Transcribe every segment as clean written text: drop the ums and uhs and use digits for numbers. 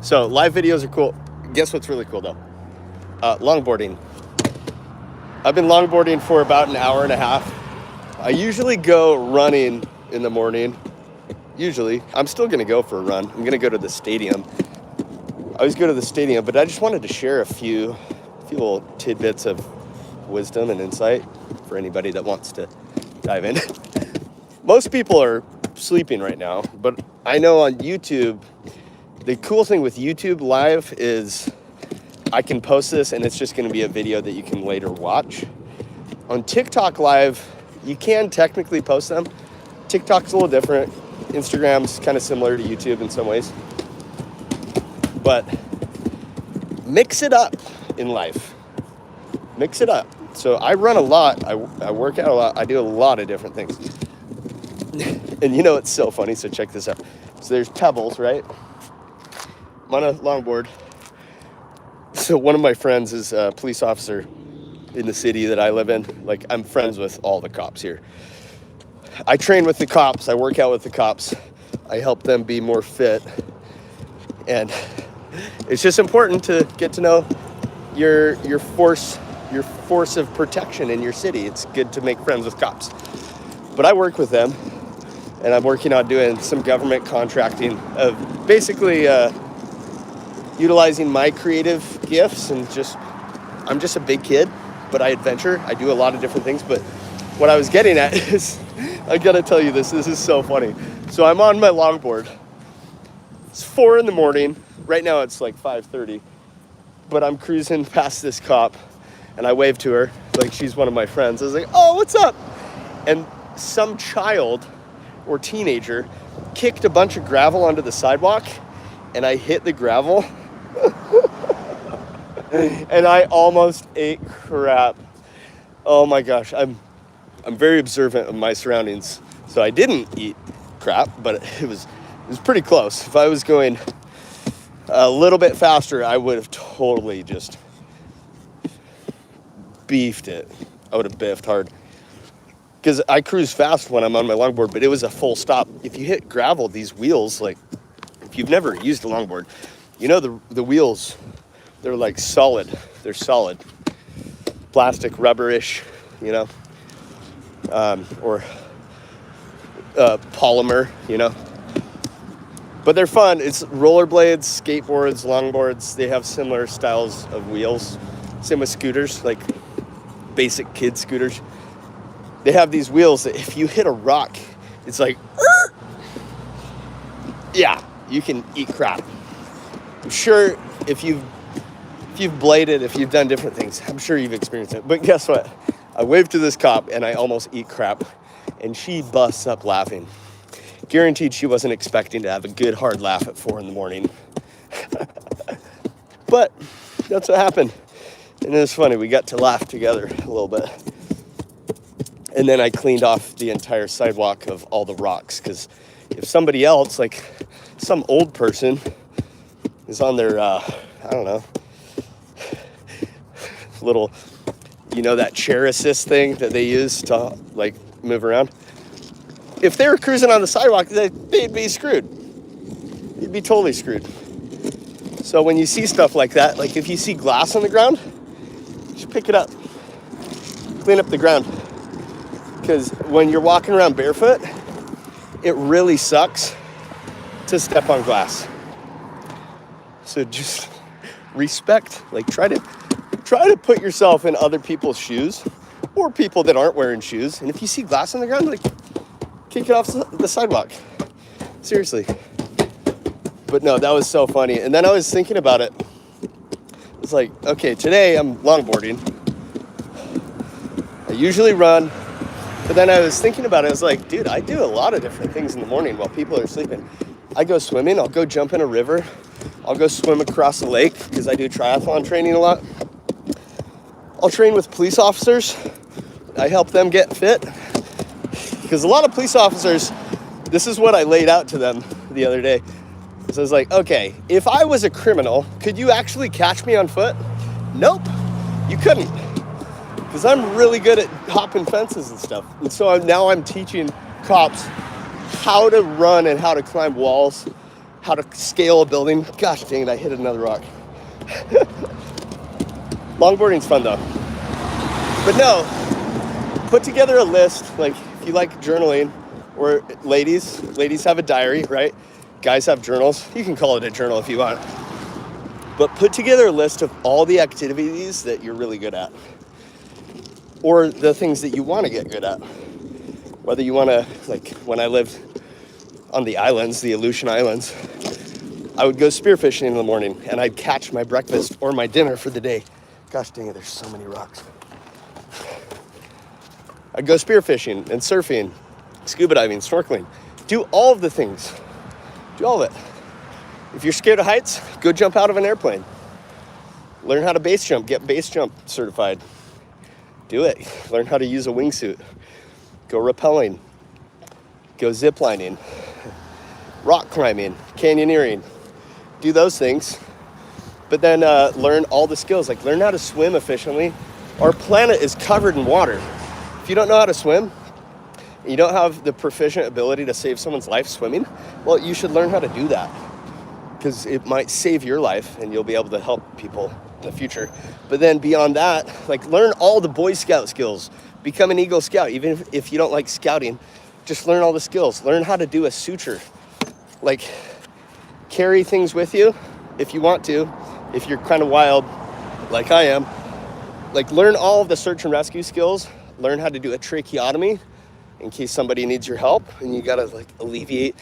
So live videos are cool. Guess what's really cool though? Longboarding. I've been longboarding for about an hour and a half. I usually go running in the morning. Usually. I'm still going to go for a run. I'm going to go to the stadium. I always go to the stadium, but I just wanted to share a few little tidbits of wisdom and insight for anybody that wants to dive in. Most people are sleeping right now, but I know on YouTube, the cool thing with YouTube Live is I can post this and it's just going to be a video that you can later watch. On TikTok Live, you can technically post them. TikTok's a little different. Instagram's kind of similar to YouTube in some ways. But mix it up in life. Mix it up. So I run a lot. I work out a lot. I do a lot of different things. And you know, it's so funny. So check this out. So there's pebbles, right? I'm on a longboard. So one of my friends is a police officer in the city that I live in. Like, I'm friends with all the cops here. I train with the cops. I work out with the cops. I help them be more fit. And it's just important to get to know your force of protection in your city. It's good to make friends with cops. But I work with them, and I'm working on doing some government contracting of basically utilizing my creative gifts and I'm just a big kid, but I adventure. I do a lot of different things. But what I was getting at is, I gotta tell you this is so funny. So I'm on my longboard. It's 4 a.m. Right now it's like 5:30, but I'm cruising past this cop and I wave to her like she's one of my friends. I was like, oh, what's up? And some child or teenager kicked a bunch of gravel onto the sidewalk and I hit the gravel and I almost ate crap. Oh my gosh, I'm very observant of my surroundings. So I didn't eat crap, but it was pretty close. If I was going a little bit faster, I would have totally just beefed it. I would have biffed hard. Because I cruise fast when I'm on my longboard, but it was a full stop. If you hit gravel, these wheels, like, if you've never used a longboard, you know the wheels, they're like solid. They're solid. Plastic, rubberish, you know, or polymer, you know. But they're fun. It's rollerblades, skateboards, longboards. They have similar styles of wheels. Same with scooters, like basic kid scooters. They have these wheels that if you hit a rock, it's like, yeah, you can eat crap. I'm sure if you've bladed, if you've done different things, I'm sure you've experienced it. But guess what? I waved to this cop and I almost eat crap. And she busts up laughing. Guaranteed she wasn't expecting to have a good hard laugh at 4 a.m. But that's what happened. And it was funny. We got to laugh together a little bit. And then I cleaned off the entire sidewalk of all the rocks. Because if somebody else, like some old person, is on their, I don't know, little, you know, that chair assist thing that they use to, like, move around. If they were cruising on the sidewalk, they'd be screwed. You'd be totally screwed. So when you see stuff like that, like if you see glass on the ground, just pick it up. Clean up the ground. Because when you're walking around barefoot, it really sucks to step on glass. So just respect, like try to put yourself in other people's shoes or people that aren't wearing shoes. And if you see glass on the ground, like, kick it off the sidewalk. Seriously. But no, that was so funny. And then I was thinking about it. It's like, okay, today I'm longboarding. I usually run. But then I was thinking about it. I was like, dude, I do a lot of different things in the morning while people are sleeping. I go swimming. I'll go jump in a river. I'll go swim across a lake because I do triathlon training a lot. I'll train with police officers. I help them get fit. Because a lot of police officers, this is what I laid out to them the other day. So I was like, okay, if I was a criminal, could you actually catch me on foot? Nope, you couldn't. Because I'm really good at hopping fences and stuff. And so now I'm teaching cops how to run and how to climb walls, how to scale a building. Gosh dang it, I hit another rock. Longboarding's fun though. But no, put together a list. Like if you like journaling, or ladies have a diary, right? Guys have journals. You can call it a journal if you want. But put together a list of all the activities that you're really good at, or the things that you want to get good at. Whether you want to, like when I lived on the islands, the Aleutian Islands, I would go spearfishing in the morning and I'd catch my breakfast or my dinner for the day. Gosh dang it, there's so many rocks. I'd go spearfishing and surfing, scuba diving, snorkeling. Do all of the things. Do all of it. If you're scared of heights, go jump out of an airplane. Learn how to base jump, get base jump certified. Do it. Learn how to use a wingsuit. Go rappelling. Go ziplining. Rock climbing, canyoneering. Do those things. But then learn all the skills, like learn how to swim efficiently. Our planet is covered in water. If you don't know how to swim, you don't have the proficient ability to save someone's life swimming, well, you should learn how to do that, because it might save your life and you'll be able to help people in the future. But then beyond that, like learn all the Boy Scout skills. Become an Eagle Scout. Even if you don't like scouting, just learn all the skills. Learn how to do a suture. Like carry things with you if you want to, if you're kind of wild like I am. Like learn all of the search and rescue skills. Learn how to do a tracheotomy in case somebody needs your help and you gotta like alleviate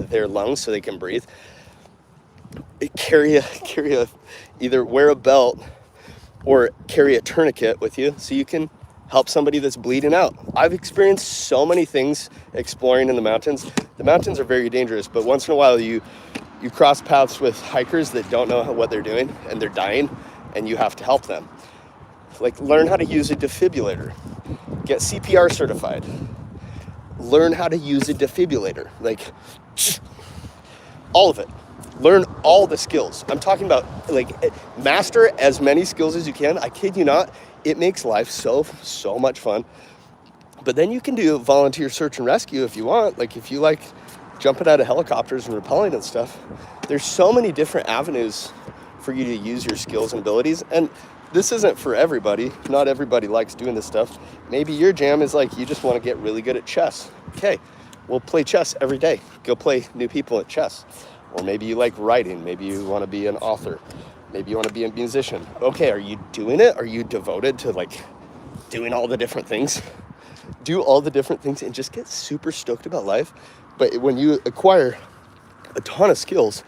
their lungs so they can breathe. Carry a either wear a belt or carry a tourniquet with you so you can help somebody that's bleeding out. I've experienced so many things exploring in the mountains. The mountains are very dangerous, but once in a while you cross paths with hikers that don't know what they're doing and they're dying and you have to help them. Like learn how to use a defibrillator. Get CPR certified. Learn how to use a defibrillator. Like all of it. Learn all the skills. I'm talking about like master as many skills as you can. I kid you not. It makes life so much fun. But then you can do volunteer search and rescue if you want. Like if you like jumping out of helicopters and rappelling and stuff. There's so many different avenues for you to use your skills and abilities. And this isn't for everybody. Not everybody likes doing this stuff. Maybe your jam is like you just want to get really good at chess. Okay, we'll play chess every day. Go play new people at chess. Or maybe you like writing. Maybe you want to be an author. Maybe you want to be a musician. Okay, are you doing it? Are you devoted to like doing all the different things? Do all the different things and just get super stoked about life. But when you acquire a ton of skills,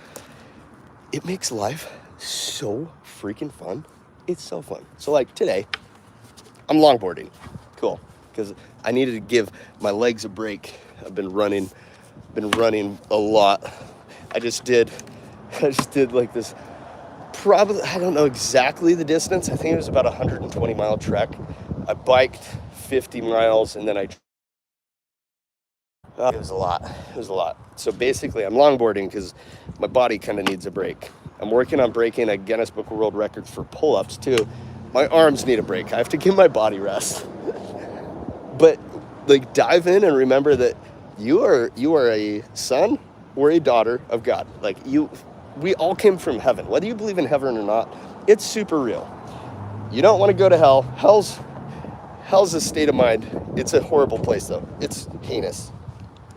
it makes life so freaking fun. It's so fun. So like today, I'm longboarding. Cool. Because I needed to give my legs a break. I've been running a lot. I just did like this, probably, I don't know exactly the distance. I think it was about 120 mile trek. I biked 50 miles and then it was a lot. So basically I'm longboarding because my body kind of needs a break. I'm working on breaking a Guinness Book of World Records for pull-ups too. My arms need a break. I have to give my body rest. But like dive in and remember that you are a son or a daughter of God. Like we all came from heaven. Whether you believe in heaven or not, it's super real. You don't want to go to hell. Hell's a state of mind. It's a horrible place though. It's heinous.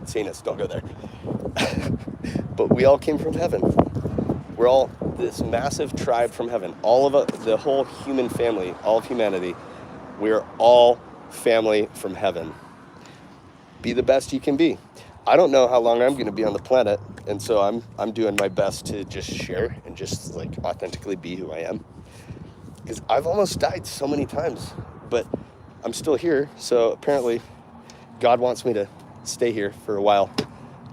It's heinous. Don't go there. But we all came from heaven. We're all this massive tribe from heaven. All of the whole human family, all of humanity, we're all family from heaven. Be the best you can be. I don't know how long I'm going to be on the planet, and so I'm doing my best to just share and just like authentically be who I am. Because I've almost died so many times, but I'm still here. So apparently God wants me to stay here for a while.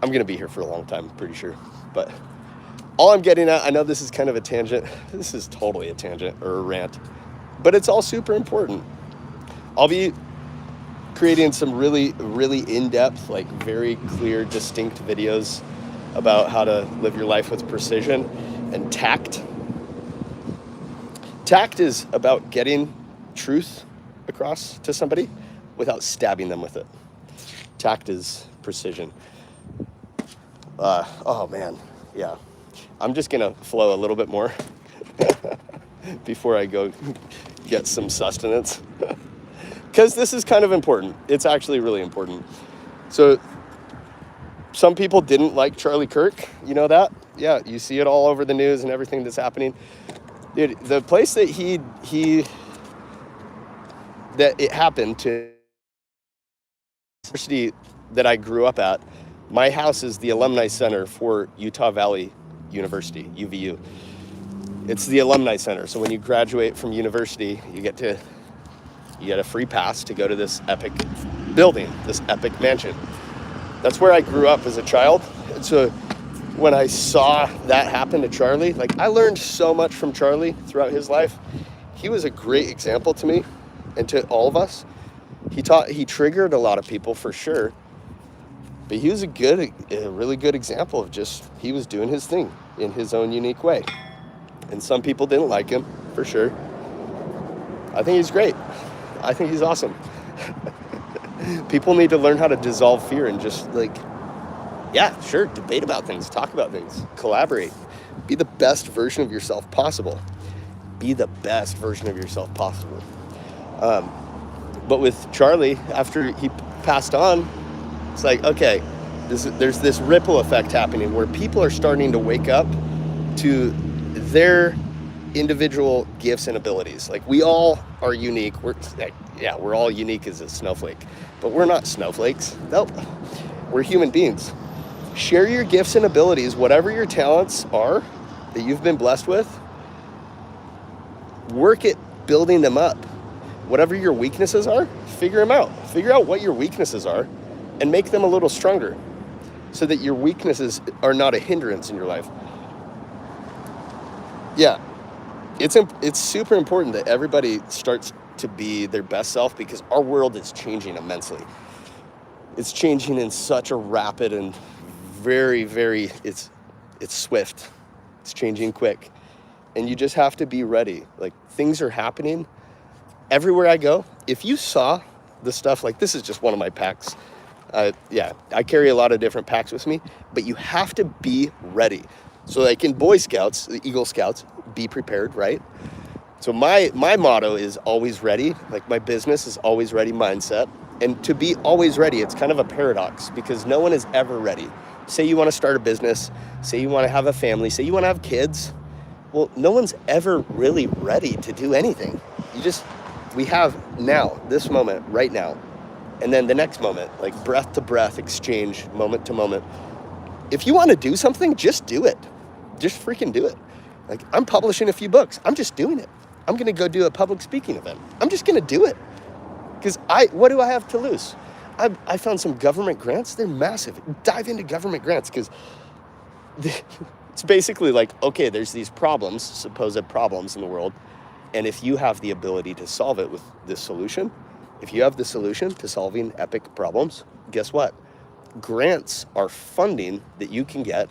I'm going to be here for a long time, I'm pretty sure. But all I'm getting at, I know this is kind of a tangent. This is totally a tangent or a rant, but it's all super important. I'll be creating some really, really in-depth, like very clear, distinct videos about how to live your life with precision and tact. Tact is about getting truth across to somebody without stabbing them with it. Tact is precision. Oh man, Yeah. I'm just going to flow a little bit more before I go get some sustenance. Because this is kind of important. It's actually really important. So some people didn't like Charlie Kirk. You know that? Yeah, you see it all over the news and everything that's happening. Dude, the place that that it happened to, university that I grew up at, my house is the alumni center for Utah Valley University, UVU. It's the alumni center. So when you graduate from university, you get a free pass to go to this epic building, this epic mansion. That's where I grew up as a child. And so when I saw that happen to Charlie, like, I learned so much from Charlie throughout his life. He was a great example to me and to all of us. He triggered a lot of people for sure, but he was a really good example of just, he was doing his thing in his own unique way. And some people didn't like him, for sure. I think he's great. I think he's awesome. People need to learn how to dissolve fear and just, like, yeah, sure, debate about things, talk about things, collaborate. Be the best version of yourself possible. Be the best version of yourself possible. But with Charlie, after he passed on, it's like, okay, there's this ripple effect happening where people are starting to wake up to their individual gifts and abilities. Like, we all are unique. We're all unique as a snowflake, but we're not snowflakes. Nope. We're human beings. Share your gifts and abilities, whatever your talents are that you've been blessed with. Work at building them up. Whatever your weaknesses are, figure them out. Figure out what your weaknesses are and make them a little stronger so that your weaknesses are not a hindrance in your life. Yeah, it's super important that everybody starts to be their best self, because our world is changing immensely. It's changing in such a rapid and very, very, it's swift. It's changing quick. And you just have to be ready. Like, things are happening everywhere I go. If you saw the stuff, like, this is just one of my packs. I carry a lot of different packs with me, but you have to be ready. So, like, in Boy Scouts, the Eagle Scouts, be prepared, right? So my motto is always ready. Like, my business is always ready mindset. And to be always ready, it's kind of a paradox, because no one is ever ready. Say you want to start a business, say you want to have a family, say you want to have kids. Well, no one's ever really ready to do anything. We have now, this moment, right now, and then the next moment, like breath to breath exchange, moment to moment. If you want to do something, just do it. Just freaking do it. Like, I'm publishing a few books. I'm just doing it. I'm going to go do a public speaking event. I'm just going to do it. Because what do I have to lose? I found some government grants. They're massive. Dive into government grants, because it's basically like, okay, there's these problems, supposed problems in the world. And if you have the ability to solve it with this solution, if you have the solution to solving epic problems, guess what? Grants are funding that you can get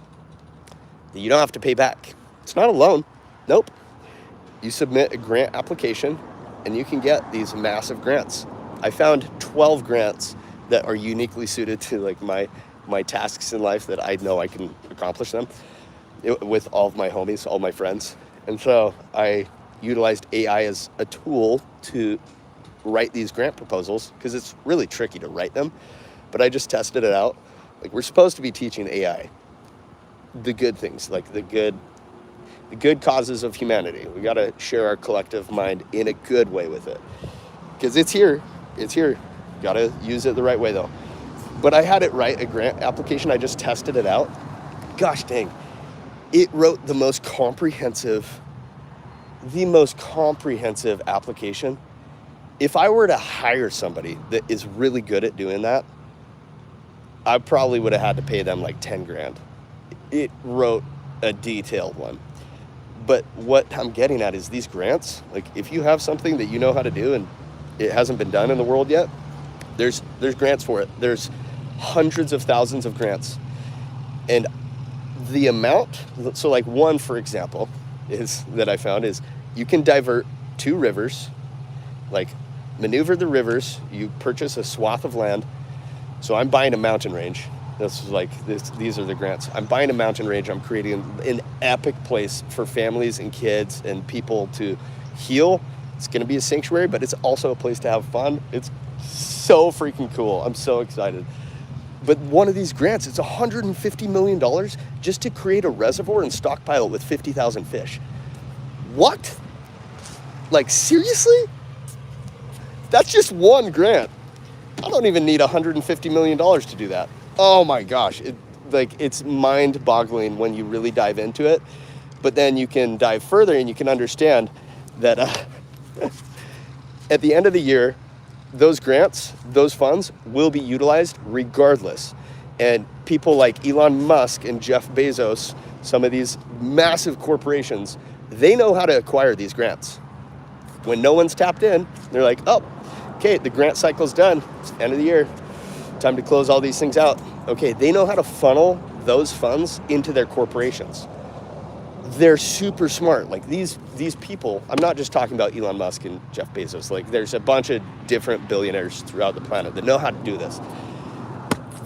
that you don't have to pay back. It's not a loan. Nope. You submit a grant application and you can get these massive grants. I found 12 grants that are uniquely suited to, like, my tasks in life, that I know I can accomplish them with all of my homies, all my friends. And so I utilized AI as a tool to write these grant proposals, because it's really tricky to write them, but I just tested it out. Like, we're supposed to be teaching AI the good things, like the good causes of humanity. We got to share our collective mind in a good way with it, because it's here. Got to use it the right way, though. But I had it write a grant application. I just tested it out. Gosh dang, it wrote the most comprehensive application. If I were to hire somebody that is really good at doing that, I probably would have had to pay them like 10 grand. It wrote a detailed one. But what I'm getting at is these grants, like, if you have something that you know how to do and it hasn't been done in the world yet, there's grants for it. There's hundreds of thousands of grants. And the amount, so like one, for example, that I found is you can divert 2 rivers, like maneuver the rivers, you purchase a swath of land. So I'm buying a mountain range. This is like this. These are the grants. I'm buying a mountain range. I'm creating an epic place for families and kids and people to heal. It's going to be a sanctuary, but it's also a place to have fun. It's so freaking cool. I'm so excited. But one of these grants, it's $150 million just to create a reservoir and stockpile it with 50,000 fish. What? Like, seriously? That's just one grant. I don't even need $150 million to do that. Oh my gosh. It's mind-boggling when you really dive into it. But then you can dive further and you can understand that at the end of the year, those grants, those funds will be utilized regardless. And people like Elon Musk and Jeff Bezos, some of these massive corporations, they know how to acquire these grants. When no one's tapped in, they're like, oh, okay, the grant cycle's done. It's the end of the year. Time to close all these things out. Okay, they know how to funnel those funds into their corporations. They're super smart. Like these people, I'm not just talking about Elon Musk and Jeff Bezos. Like there's a bunch of different billionaires throughout the planet that know how to do this.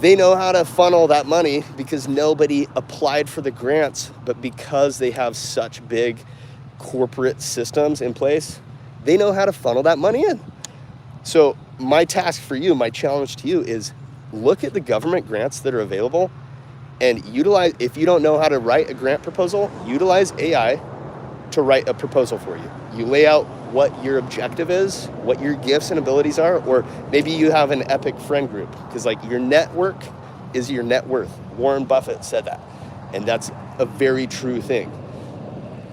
They know how to funnel that money because nobody applied for the grants, but because they have such big corporate systems in place, they know how to funnel that money in. So my task for you, my challenge to you is look at the government grants that are available and utilize, if you don't know how to write a grant proposal, utilize AI to write a proposal for you. You lay out what your objective is, what your gifts and abilities are, or maybe you have an epic friend group, because like your network is your net worth. Warren Buffett said that, and that's a very true thing.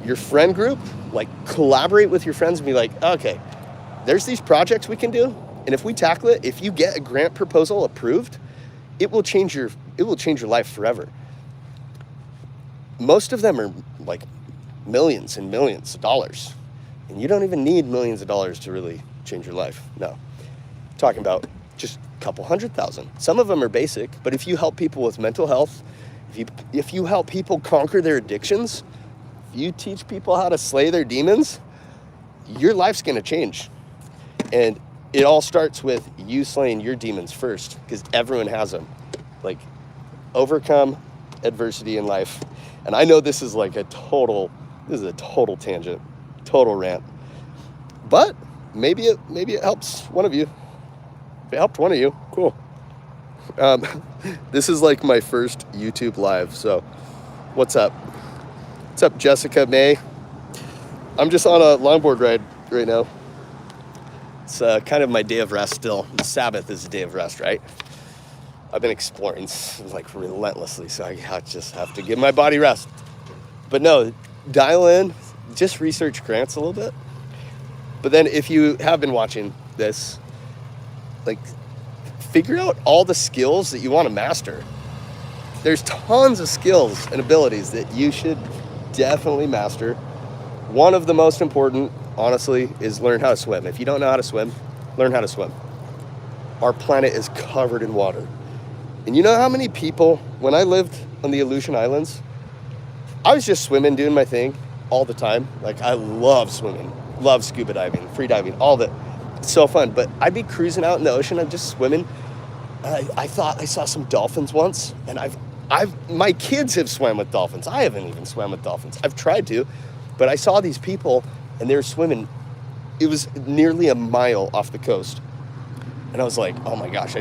Your friend group, like collaborate with your friends and be like, okay, there's these projects we can do, and if we tackle it, if you get a grant proposal approved, it will change your life forever. Most of them are like millions and millions of dollars. And you don't even need millions of dollars to really change your life. No. I'm talking about just a couple 100,000. Some of them are basic, but if you help people with mental health, if you help people conquer their addictions, if you teach people how to slay their demons, your life's going to change. And it all starts with you slaying your demons first, because everyone has them. Like, overcome adversity in life. And I know this is a total tangent, total rant. But maybe it helps one of you. If it helped one of you, cool. This is like my first YouTube live, so what's up? What's up, Jessica May? I'm just on a longboard ride right now. It's kind of my day of rest still. The Sabbath is a day of rest, right? I've been exploring like relentlessly, so I just have to give my body rest. But no, dial in, just research grants a little bit. But then if you have been watching this, like figure out all the skills that you want to master. There's tons of skills and abilities that you should definitely master. One of the most important, honestly, is learn how to swim. If you don't know how to swim, learn how to swim. Our planet is covered in water. And you know how many people, when I lived on the Aleutian Islands, I was just swimming, doing my thing all the time. Like, I love swimming, love scuba diving, free diving, all that. It's so fun. But I'd be cruising out in the ocean, I'm just swimming. And I thought I saw some dolphins once, and my kids have swam with dolphins. I haven't even swam with dolphins. I've tried to, but I saw these people, and they were swimming. It was nearly a mile off the coast. And I was like, oh my gosh,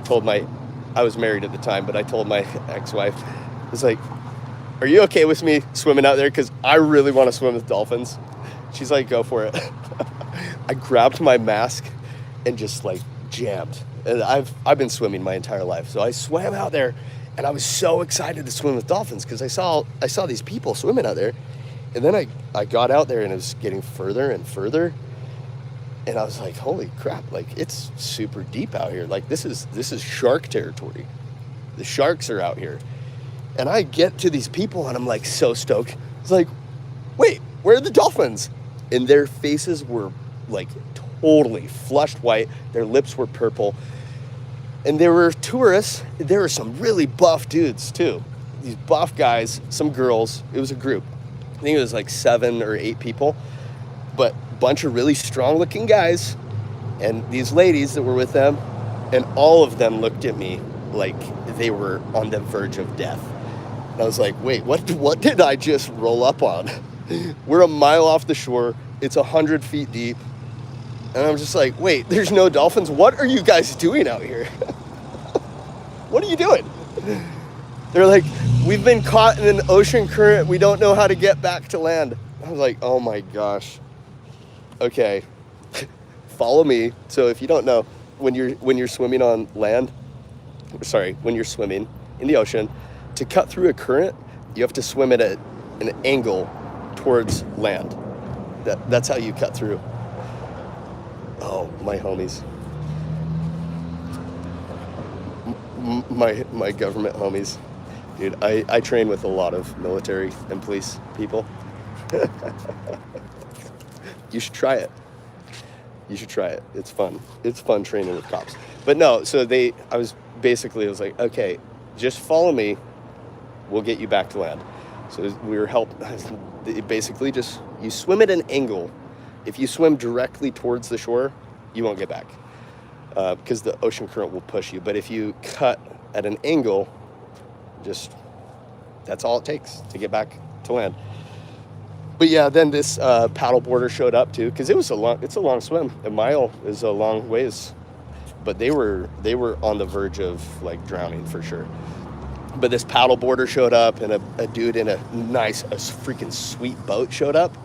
I was married at the time, but I told my ex-wife, I was like, are you okay with me swimming out there? Because I really want to swim with dolphins. She's like, go for it. I grabbed my mask and just like jammed. And I've been swimming my entire life. So I swam out there, and I was so excited to swim with dolphins because I saw these people swimming out there. And then I got out there, and it was getting further and further. And I was like, holy crap, like it's super deep out here. Like this is shark territory. The sharks are out here. And I get to these people and I'm like so stoked. It's like, wait, where are the dolphins? And their faces were like totally flushed white. Their lips were purple. And there were tourists. There were some really buff dudes too. These buff guys, some girls. It was a group. I think it was like 7 or 8 people. But bunch of really strong looking guys and these ladies that were with them, and all of them looked at me like they were on the verge of death. And I was like, wait, what did I just roll up on? We're a mile off the shore. It's 100 feet deep. And I'm just like, wait, there's no dolphins? What are you guys doing out here? What are you doing? They're like, we've been caught in an ocean current. We don't know how to get back to land. I was like, oh my gosh. Okay, follow me. So if you don't know, when you're swimming on land, when you're swimming in the ocean, to cut through a current, you have to swim at an angle towards land. That's how you cut through. Oh, my homies. My government homies. Dude, I train with a lot of military and police people. You should try it. You should try it. It's fun. It's fun training with cops. But no, so I was like, okay, just follow me. We'll get you back to land. So we were basically just, you swim at an angle. If you swim directly towards the shore, you won't get back because the ocean current will push you. But if you cut at an angle, that's all it takes to get back to land. But yeah, then this paddle boarder showed up too, because it's a long swim. A mile is a long ways, but they were on the verge of like drowning for sure. But this paddle boarder showed up, and a dude in a freaking sweet boat showed up.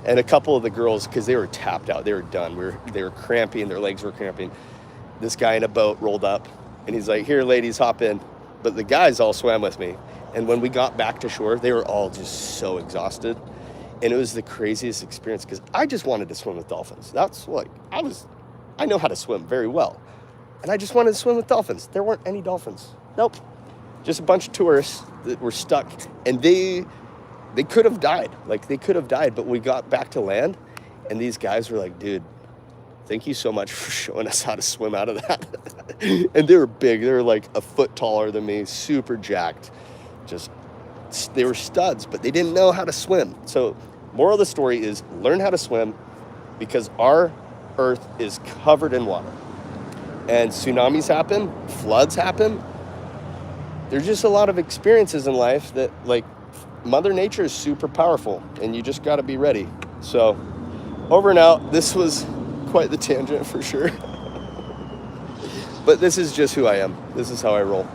And a couple of the girls, because they were tapped out, they were done. They were cramping, their legs were cramping. This guy in a boat rolled up, and he's like, "Here, ladies, hop in." But the guys all swam with me. And when we got back to shore, they were all just so exhausted. And it was the craziest experience because I just wanted to swim with dolphins. That's like, I know how to swim very well. And I just wanted to swim with dolphins. There weren't any dolphins. Nope. Just a bunch of tourists that were stuck. And they could have died. Like, they could have died. But we got back to land, and these guys were like, dude, thank you so much for showing us how to swim out of that. And they were big. They were like a foot taller than me, super jacked. They were studs, but they didn't know how to swim. So moral of the story is learn how to swim, because our earth is covered in water. And tsunamis happen, floods happen. There's just a lot of experiences in life that, like, Mother Nature is super powerful, and you just got to be ready. So over and out. This was quite the tangent for sure. But this is just who I am. This is how I roll.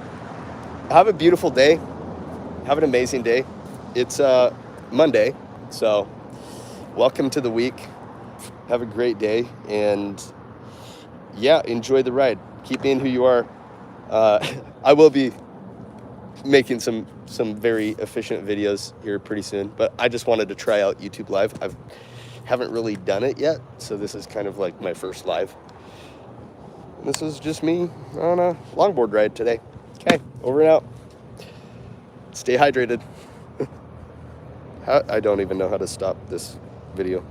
Have a beautiful day. Have an amazing day. It's Monday, so welcome to the week. Have a great day, and yeah, enjoy the ride. Keep being who you are. I will be making some very efficient videos here pretty soon, but I just wanted to try out YouTube Live. I haven't really done it yet, so this is kind of like my first live. This is just me on a longboard ride today. Okay, over and out. Stay hydrated. I don't even know how to stop this video.